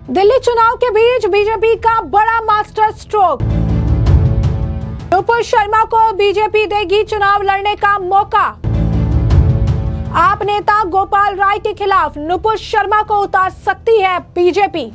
दिल्ली चुनाव के बीच बीजेपी का बड़ा मास्टर स्ट्रोक। नुपुर शर्मा को बीजेपी देगी चुनाव लड़ने का मौका। आप नेता गोपाल राय के खिलाफ नुपुर शर्मा को उतार सकती है बीजेपी।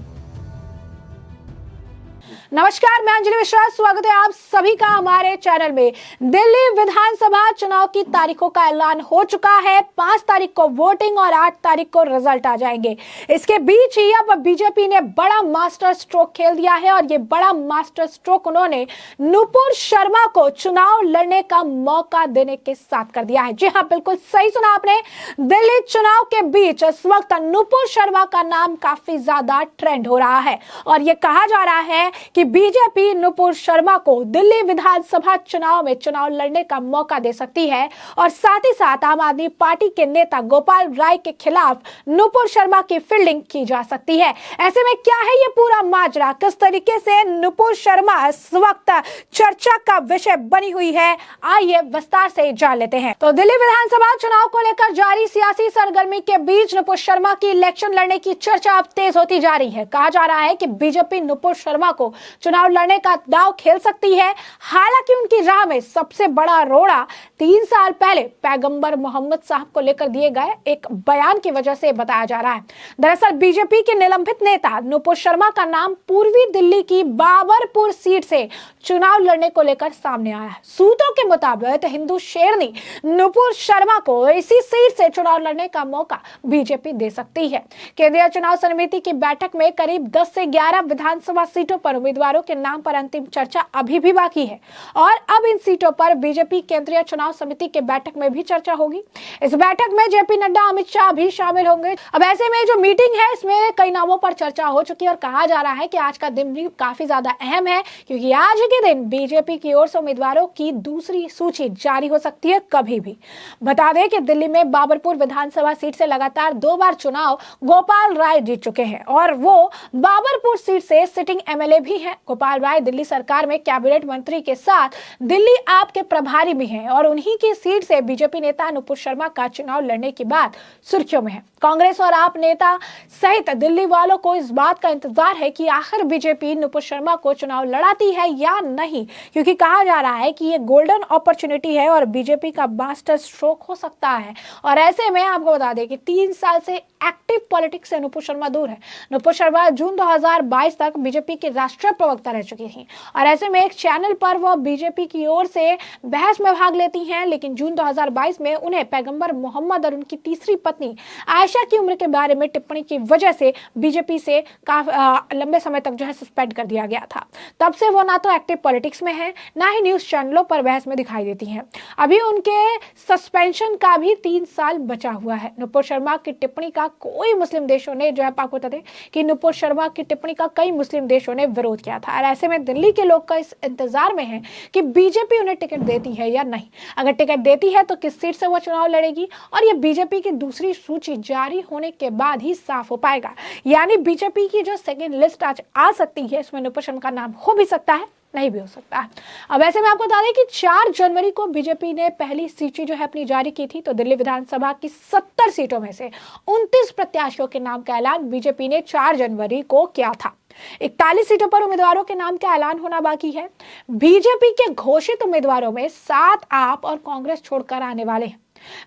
नमस्कार, मैं अंजलि मिश्रा, स्वागत है आप सभी का हमारे चैनल में। दिल्ली विधानसभा चुनाव की तारीखों का ऐलान हो चुका है। 5 तारीख को वोटिंग और 8 तारीख को रिजल्ट आ जाएंगे। इसके बीच ही अब बीजेपी ने बड़ा मास्टर स्ट्रोक खेल दिया है और ये बड़ा मास्टर स्ट्रोक उन्होंने नुपुर शर्मा को चुनाव लड़ने का मौका देने के साथ कर दिया है। जी हाँ, बिल्कुल सही सुना आपने। दिल्ली चुनाव के बीच इस वक्त नुपुर शर्मा का नाम काफी ज्यादा ट्रेंड हो रहा है और ये कहा जा रहा है कि बीजेपी नुपुर शर्मा को दिल्ली विधानसभा चुनाव में चुनाव लड़ने का मौका दे सकती है और साथ ही साथ आम आदमी पार्टी के नेता गोपाल राय के खिलाफ नुपुर शर्मा की फील्डिंग की जा सकती है। ऐसे में क्या है ये पूरा माजरा, किस तरीके से नुपुर शर्मा इस वक्त चर्चा का विषय बनी हुई है, आइए विस्तार से जान लेते हैं। तो दिल्ली विधानसभा चुनाव को लेकर जारी सियासी सरगर्मी के बीच नुपुर शर्मा की इलेक्शन लड़ने की चर्चा अब तेज होती जा रही है। कहा जा रहा है कि बीजेपी नुपुर शर्मा को चुनाव लड़ने का दांव खेल सकती है। हालांकि उनकी राह में सबसे बड़ा रोड़ा 3 साल पहले पैगंबर मोहम्मद साहब को लेकर दिए गए एक बयान की वजह से बताया जा रहा है। दरअसल बीजेपी के निलंबित नेता नुपुर शर्मा का नाम पूर्वी दिल्ली की बाबरपुर सीट से चुनाव लड़ने को लेकर सामने आया है। सूत्रों के मुताबिक हिंदू शेरनी नुपुर शर्मा को इसी सीट से चुनाव लड़ने का मौका बीजेपी दे सकती है। केंद्रीय चुनाव समिति की बैठक में करीब 10 से 11 विधानसभा सीटों पर उम्मीदवारों के नाम पर अंतिम चर्चा अभी भी बाकी है और अब इन सीटों पर बीजेपी केंद्रीय चुनाव समिति के बैठक में भी चर्चा होगी। इस बैठक में जेपी नड्डा, अमित शाह भी शामिल होंगे। अब ऐसे में जो मीटिंग है इसमें कई नामों पर चर्चा हो चुकी है और कहा जा रहा है कि आज का दिन भी काफी ज्यादा अहम है क्योंकि आज के दिन बीजेपी की ओर से उम्मीदवारों की दूसरी सूची जारी हो सकती है कभी भी। बता दें कि दिल्ली में बाबरपुर विधानसभा सीट से लगातार 2 बार चुनाव गोपाल राय जीत चुके हैं और वो बाबरपुर सीट से सिटिंग एमएलए भी हैं। गोपाल राय दिल्ली सरकार में कैबिनेट मंत्री के साथ दिल्ली आप के प्रभारी भी हैं और उन्हीं की सीट से बीजेपी नेता नुपुर शर्मा का चुनाव लड़ने की बात सुर्खियों में है। कांग्रेस और आप नेता सहित दिल्ली वालों को इस बात का इंतजार है कि आखिर बीजेपी नुपुर शर्मा को चुनाव लड़ाती है या नहीं, क्योंकि कहा जा रहा है कि ये गोल्डन अपॉर्चुनिटी है और बीजेपी का मास्टर स्ट्रोक हो सकता है। और ऐसे में आपको बता दें कि 3 साल से एक्टिव पॉलिटिक्स से नुपुर शर्मा दूर है। नुपुर शर्मा जून 2022 तक बीजेपी की राष्ट्रीय प्रवक्ता रह चुकी थी और ऐसे में एक चैनल पर वह बीजेपी की ओर से बहस में भाग लेती हैं, लेकिन जून 2022 में उन्हें पैगंबर मोहम्मद और उनकी तीसरी पत्नी आयशा की उम्र के बारे में टिप्पणी की वजह से बीजेपी से काफी लंबे समय तक जो है सस्पेंड कर दिया गया था। तब से वो ना तो एक्टिव पॉलिटिक्स में है, ना ही न्यूज चैनलों पर बहस में दिखाई देती हैं। अभी उनके सस्पेंशन का भी 3 साल बचा हुआ है। नुपुर शर्मा की टिप्पणी का कोई मुस्लिम देशों ने, जो है आपको बता दें कि नुपुर शर्मा की टिप्पणी का कई मुस्लिम देशों ने विरोध किया था और ऐसे में दिल्ली के लोग का इस इंतजार में है कि बीजेपी उन्हें टिकट देती है या नहीं। अगर टिकट देती है तो किस सीट से वो चुनाव लड़ेगी और ये बीजेपी की दूसरी सूची जारी होने के बाद ही साफ हो पाएगा। यानी बीजेपी की जो सेकेंड लिस्ट आज आ सकती है इसमें नुपुर शर्मा का नाम हो भी सकता है, नहीं भी हो सकता है। अब ऐसे में आपको बता दें कि 4 जनवरी को बीजेपी ने पहली सूची जो है अपनी जारी की थी। तो दिल्ली विधानसभा की 70 सीटों में से 29 प्रत्याशियों के नाम का ऐलान बीजेपी ने 4 जनवरी को किया था। 41 सीटों पर उम्मीदवारों के नाम का ऐलान होना बाकी है। बीजेपी के घोषित उम्मीदवारों में 7 आप और कांग्रेस छोड़कर आने वाले हैं।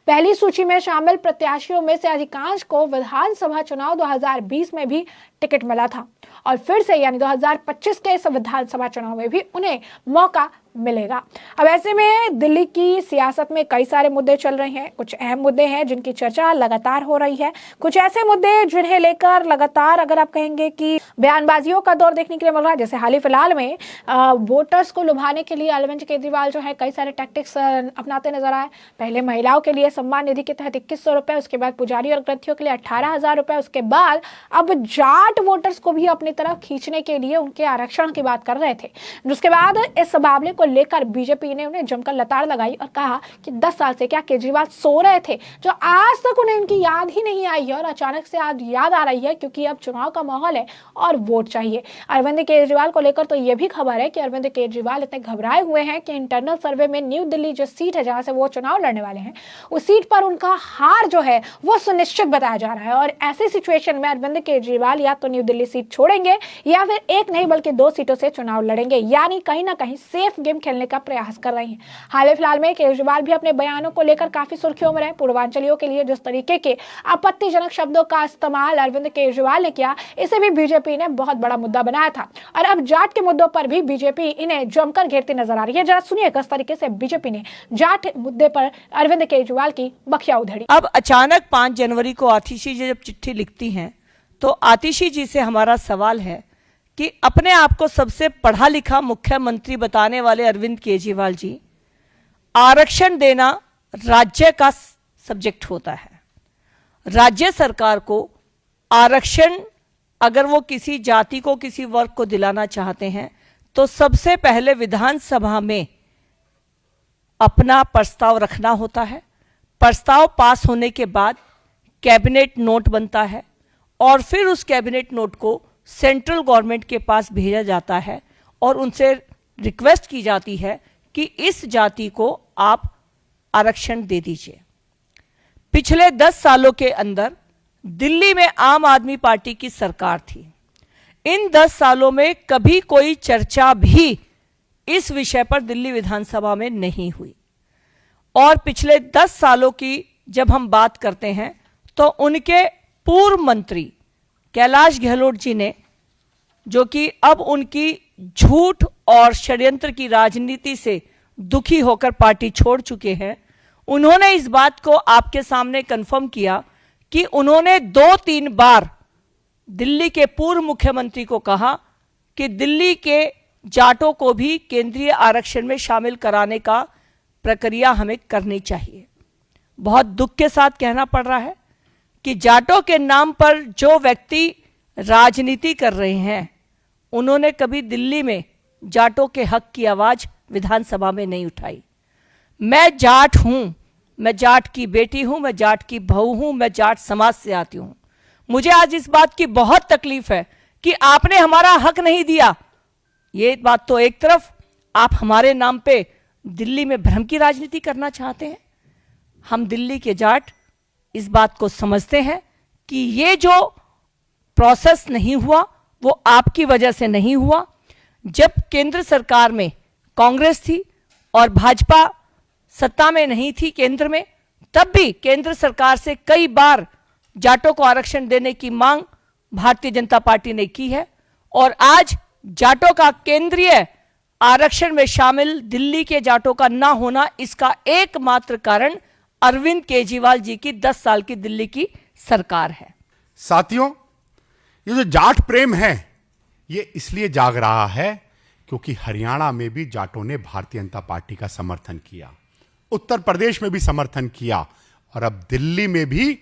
पहली सूची में शामिल प्रत्याशियों में से अधिकांश को विधानसभा चुनाव 2020 में भी टिकट मिला था और फिर से यानी 2025 के इस विधानसभा चुनाव में भी उन्हें मौका मिलेगा। अब ऐसे में दिल्ली की सियासत में कई सारे मुद्दे चल रहे हैं। कुछ अहम मुद्दे हैं जिनकी चर्चा लगातार हो रही है, कुछ ऐसे मुद्दे जिन्हें लेकर लगातार अगर आप कहेंगे कि बयानबाजियों का दौर देखने के लिए मिल रहा है। जैसे हाल ही फिलहाल में वोटर्स को लुभाने के लिए अरविंद केजरीवाल जो है कई सारे टैक्टिक्स अपनाते नजर आए। पहले महिलाओं के लिए सम्मान निधि के तहत 2100 रुपए, उसके बाद पुजारी और ग्रंथियों के लिए 18,000 रुपए, उसके बाद अब जाट वोटर्स को भी अपनी तरफ खींचने के लिए उनके आरक्षण की बात कर रहे थे। उसके बाद इस मामले को लेकर बीजेपी ने उन्हें जमकर लताड़ लगाई और कहा कि 10 साल से क्या केजरीवाल सो रहे थे, जो आज तक उन्हें उनकी याद ही नहीं आई है और अचानक से आज याद आ रही है क्योंकि अब चुनाव का माहौल है और वोट चाहिए। अरविंद केजरीवाल को लेकर तो यह भी खबर है कि अरविंद केजरीवाल इतने घबराए हुए हैं कि इंटरनल सर्वे में न्यू दिल्ली जो सीट है जहां से वो चुनाव लड़ने वाले हैं, उस सीट पर उनका हार जो है वो सुनिश्चित बताया जा रहा है। और ऐसी सिचुएशन में अरविंद केजरीवाल या तो न्यू दिल्ली सीट छोड़ेंगे या फिर एक नहीं बल्कि 2 सीटों से चुनाव लड़ेंगे, यानी कहीं ना कहीं सेफ गेम खेलने का प्रयास कर रहे हैं। हाल फिलहाल में केजरीवाल भी अपने बयानों को लेकर काफी सुर्खियों में रहे। पूर्वांचलियों के लिए जिस तरीके के आपत्तिजनक शब्दों का इस्तेमाल अरविंद केजरीवाल ने किया, इसे भी बीजेपी ने बहुत बड़ा मुद्दा बनाया था और अब जाट के मुद्दों पर भी बीजेपी इन्हें जमकर घेरती नजर आ रही है। जरा सुनिए किस तरीके से बीजेपी ने जाट मुद्दे पर अरविंद केजरीवाल की बखिया उधेड़ी। अब अचानक 5 जनवरी को आतिशी जी जब चिट्ठी लिखती हैं तो आतिशी जी से हमारा सवाल है कि अपने आप को सबसे पढ़ा लिखा मुख्यमंत्री बताने वाले अरविंद केजरीवाल जी, आरक्षण देना राज्य का सब्जेक्ट होता है। राज्य सरकार को आरक्षण अगर वो किसी जाति को किसी वर्ग को दिलाना चाहते हैं तो सबसे पहले विधानसभा में अपना प्रस्ताव रखना होता है। प्रस्ताव पास होने के बाद कैबिनेट नोट बनता है और फिर उस कैबिनेट नोट को सेंट्रल गवर्नमेंट के पास भेजा जाता है और उनसे रिक्वेस्ट की जाती है कि इस जाति को आप आरक्षण दे दीजिए। पिछले 10 सालों के अंदर दिल्ली में आम आदमी पार्टी की सरकार थी। इन 10 सालों में कभी कोई चर्चा भी इस विषय पर दिल्ली विधानसभा में नहीं हुई। और पिछले 10 सालों की जब हम बात करते हैं तो उनके पूर्व मंत्री कैलाश गहलोत जी ने, जो कि अब उनकी झूठ और षड्यंत्र की राजनीति से दुखी होकर पार्टी छोड़ चुके हैं, उन्होंने इस बात को आपके सामने कंफर्म किया कि उन्होंने 2-3 बार दिल्ली के पूर्व मुख्यमंत्री को कहा कि दिल्ली के जाटों को भी केंद्रीय आरक्षण में शामिल कराने का प्रक्रिया हमें करनी चाहिए। बहुत दुख के साथ कहना पड़ रहा है कि जाटों के नाम पर जो व्यक्ति राजनीति कर रहे हैं, उन्होंने कभी दिल्ली में जाटों के हक की आवाज विधानसभा में नहीं उठाई। मैं जाट हूं, मैं जाट की बेटी हूं, मैं जाट की बहू हूं, मैं जाट समाज से आती हूं। मुझे आज इस बात की बहुत तकलीफ है कि आपने हमारा हक नहीं दिया। ये बात तो एक तरफ, आप हमारे नाम पे दिल्ली में भ्रम की राजनीति करना चाहते हैं। हम दिल्ली के जाट इस बात को समझते हैं कि ये जो प्रोसेस नहीं हुआ वो आपकी वजह से नहीं हुआ। जब केंद्र सरकार में कांग्रेस थी और भाजपा सत्ता में नहीं थी केंद्र में, तब भी केंद्र सरकार से कई बार जाटों को आरक्षण देने की मांग भारतीय जनता पार्टी ने की है। और आज जाटों का केंद्रीय आरक्षण में शामिल दिल्ली के जाटों का ना होना, इसका एकमात्र कारण अरविंद केजरीवाल जी की 10 साल की दिल्ली की सरकार है। साथियों, ये जो जाट प्रेम है ये इसलिए जाग रहा है क्योंकि हरियाणा में भी जाटों ने भारतीय जनता पार्टी का समर्थन किया, उत्तर प्रदेश में भी समर्थन किया और अब दिल्ली में भी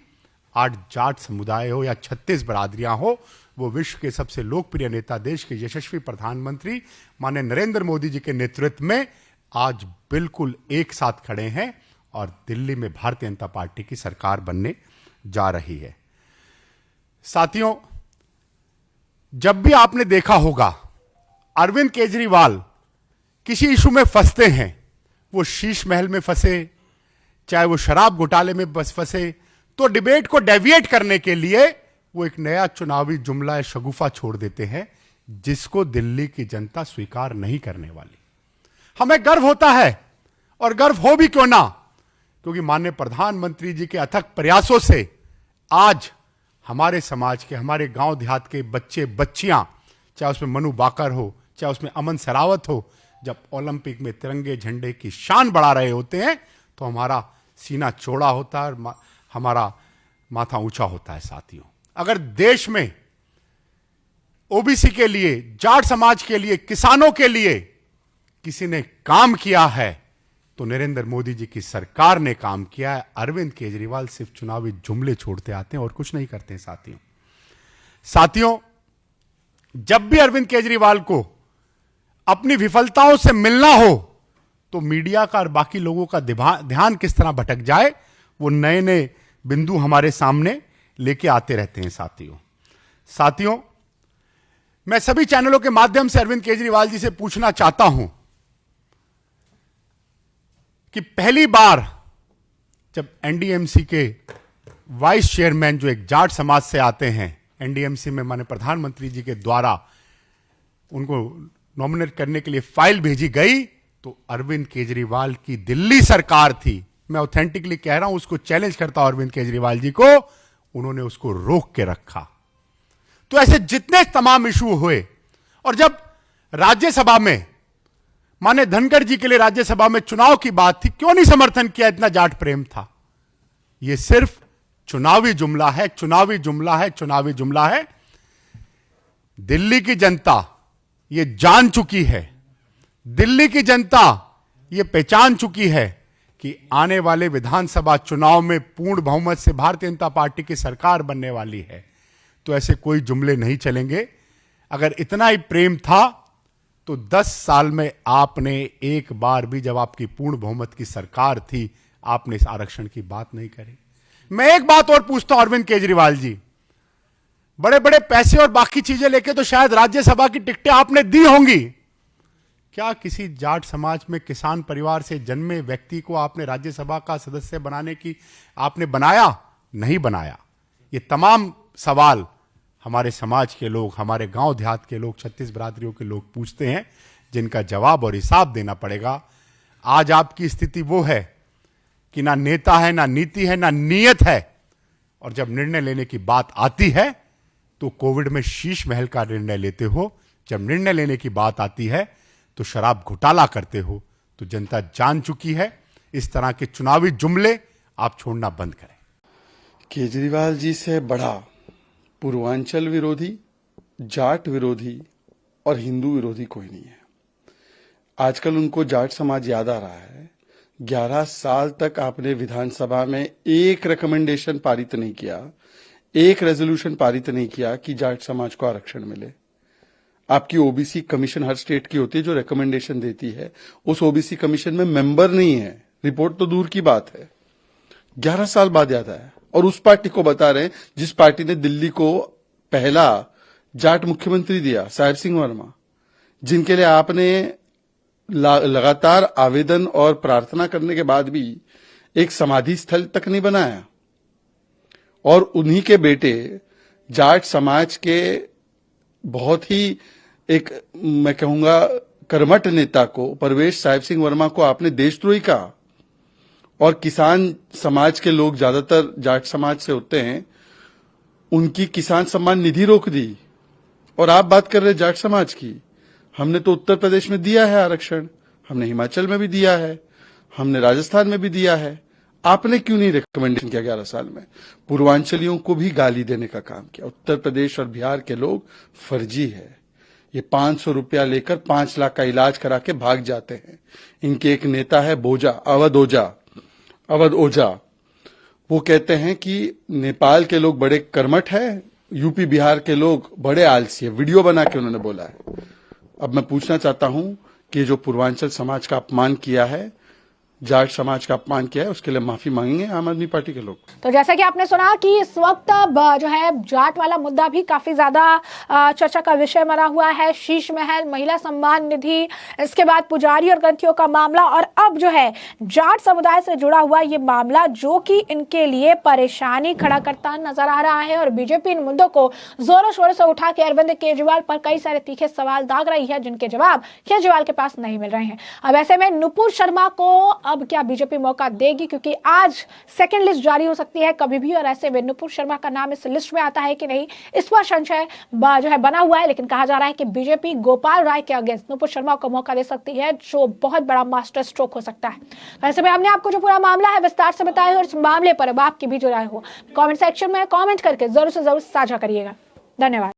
आज जाट समुदाय हो या 36 बरादरियां हो, वो विश्व के सबसे लोकप्रिय नेता, देश के यशस्वी प्रधानमंत्री माननीय नरेंद्र मोदी जी के नेतृत्व में आज बिल्कुल एक साथ खड़े हैं और दिल्ली में भारतीय जनता पार्टी की सरकार बनने जा रही है। साथियों, जब भी आपने देखा होगा अरविंद केजरीवाल किसी इशू में फंसते हैं, वो शीश महल में फंसे, चाहे वो शराब घोटाले में बस फंसे, तो डिबेट को डेविएट करने के लिए वो एक नया चुनावी जुमला शगुफा छोड़ देते हैं जिसको दिल्ली की जनता स्वीकार नहीं करने वाली। हमें गर्व होता है और गर्व हो भी क्यों ना, क्योंकि माननीय प्रधानमंत्री जी के अथक प्रयासों से आज हमारे समाज के, हमारे गांव देहात के बच्चे बच्चियां, चाहे उसमें मनु बाकर हो, चाहे उसमें अमन सरावत हो, जब ओलंपिक में तिरंगे झंडे की शान बढ़ा रहे होते हैं तो हमारा सीना चौड़ा होता है और हमारा माथा ऊंचा होता है। साथियों, अगर देश में ओबीसी के लिए, जाट समाज के लिए, किसानों के लिए किसी ने काम किया है तो नरेंद्र मोदी जी की सरकार ने काम किया है। अरविंद केजरीवाल सिर्फ चुनावी जुमले छोड़ते आते हैं और कुछ नहीं करते हैं। साथियों, जब भी अरविंद केजरीवाल को अपनी विफलताओं से मिलना हो तो मीडिया का और बाकी लोगों का ध्यान किस तरह भटक जाए, वो नए नए बिंदु हमारे सामने लेके आते रहते हैं। साथियों, मैं सभी चैनलों के माध्यम से अरविंद केजरीवाल जी से पूछना चाहता हूं कि पहली बार जब एनडीएमसी के वाइस चेयरमैन जो एक जाट समाज से आते हैं, एनडीएमसी में माननीय प्रधानमंत्री जी के द्वारा उनको नॉमिनेट करने के लिए फाइल भेजी गई, तो अरविंद केजरीवाल की दिल्ली सरकार थी। मैं ऑथेंटिकली कह रहा हूं, उसको चैलेंज करता हूं अरविंद केजरीवाल जी को, उन्होंने उसको रोक के रखा। तो ऐसे जितने तमाम इशू हुए, और जब राज्यसभा में माने धनखड़ जी के लिए राज्यसभा में चुनाव की बात थी, क्यों नहीं समर्थन किया? इतना जाट प्रेम था। यह सिर्फ चुनावी जुमला है, चुनावी जुमला है, चुनावी जुमला है। दिल्ली की जनता यह जान चुकी है, दिल्ली की जनता यह पहचान चुकी है कि आने वाले विधानसभा चुनाव में पूर्ण बहुमत से भारतीय जनता पार्टी की सरकार बनने वाली है। तो ऐसे कोई जुमले नहीं चलेंगे। अगर इतना ही प्रेम था तो 10 साल में आपने एक बार भी, जब आपकी पूर्ण बहुमत की सरकार थी, आपने इस आरक्षण की बात नहीं करी। मैं एक बात और पूछता हूं अरविंद केजरीवाल जी, बड़े बड़े पैसे और बाकी चीजें लेके तो शायद राज्यसभा की टिकटें आपने दी होंगी, क्या किसी जाट समाज में किसान परिवार से जन्मे व्यक्ति को आपने राज्यसभा का सदस्य बनाने की आपने बनाया? नहीं बनाया। ये तमाम सवाल हमारे समाज के लोग, हमारे गांव देहात के लोग, 36 बिरादरियों के लोग पूछते हैं, जिनका जवाब और हिसाब देना पड़ेगा। आज आपकी स्थिति वो है कि ना नेता है, ना नीति है, ना नीयत है, और जब निर्णय लेने की बात आती है तो कोविड में शीश महल का निर्णय लेते हो, जब निर्णय लेने की बात आती है तो शराब घोटाला करते हो। तो जनता जान चुकी है, इस तरह के चुनावी जुमले आप छोड़ना बंद करें। केजरीवाल जी से बड़ा पूर्वांचल विरोधी, जाट विरोधी और हिंदू विरोधी कोई नहीं है। आजकल उनको जाट समाज याद आ रहा है। 11 साल तक आपने विधानसभा में एक रिकमेंडेशन पारित नहीं किया, एक रेजोल्यूशन पारित नहीं किया कि जाट समाज को आरक्षण मिले। आपकी ओबीसी कमीशन हर स्टेट की होती है जो रिकमेंडेशन देती है, उस ओबीसी कमीशन में मेंबर नहीं है, रिपोर्ट तो दूर की बात है। 11 साल बाद याद आया, और उस पार्टी को बता रहे हैं जिस पार्टी ने दिल्ली को पहला जाट मुख्यमंत्री दिया, साहिब सिंह वर्मा, जिनके लिए आपने लगातार आवेदन और प्रार्थना करने के बाद भी एक समाधि स्थल तक नहीं बनाया। और उन्हीं के बेटे जाट समाज के बहुत ही एक, मैं कहूंगा, कर्मठ नेता को, परवेश साहिब सिंह वर्मा को आपने देशद्रोही कहा। और किसान समाज के लोग ज्यादातर जाट समाज से होते हैं, उनकी किसान सम्मान निधि रोक दी। और आप बात कर रहे जाट समाज की। हमने तो उत्तर प्रदेश में दिया है आरक्षण, हमने हिमाचल में भी दिया है, हमने राजस्थान में भी दिया है। आपने क्यों नहीं रिकमेंडेशन किया 11 साल में? पूर्वांचलियों को भी गाली देने का काम किया। उत्तर प्रदेश और बिहार के लोग फर्जी है। ये 500 रुपया लेकर 5 लाख का इलाज करा के भाग जाते हैं। इनके एक नेता है बोजा, अवध ओझा, वो कहते हैं कि नेपाल के लोग बड़े कर्मठ है, यूपी बिहार के लोग बड़े आलसी है। वीडियो बना के उन्होंने बोला है। अब मैं पूछना चाहता हूं कि जो पूर्वांचल समाज का अपमान किया है, जाट समाज का अपमान किया है, उसके लिए माफी मांगेंगे आम आदमी पार्टी के लोग। तो जैसा कि आपने सुना कि इस वक्त जो है जाट वाला मुद्दा भी काफी ज्यादा चर्चा का विषय बना हुआ है। शीश महल, महिला सम्मान निधि, इसके बाद पुजारी और ग्रंथियों का मामला, और अब जो है जाट समुदाय से जुड़ा हुआ ये मामला, जो कि इनके लिए परेशानी खड़ा करता नजर आ रहा है। और बीजेपी इन मुद्दों को जोरों शोरों से उठा के अरविंद केजरीवाल पर कई सारे तीखे सवाल दाग रही है, जिनके जवाब केजरीवाल के पास नहीं मिल रहे हैं। अब ऐसे में नुपुर शर्मा को अब क्या बीजेपी मौका देगी? क्योंकि आज सेकंड लिस्ट जारी हो सकती है कभी भी, और ऐसे में नुपुर शर्मा का नाम इस लिस्ट में आता है कि नहीं, इस पर संशय जो है बना हुआ है। लेकिन कहा जा रहा है कि बीजेपी गोपाल राय के अगेंस्ट नुपुर शर्मा को मौका दे सकती है, जो बहुत बड़ा मास्टर स्ट्रोक हो सकता है। वैसे में हमने आपको जो पूरा मामला है विस्तार से बताया है, और इस मामले पर अब आपकी भी जो राय हो कमेंट सेक्शन में कमेंट करके जरूर से जरूर साझा करिएगा। धन्यवाद।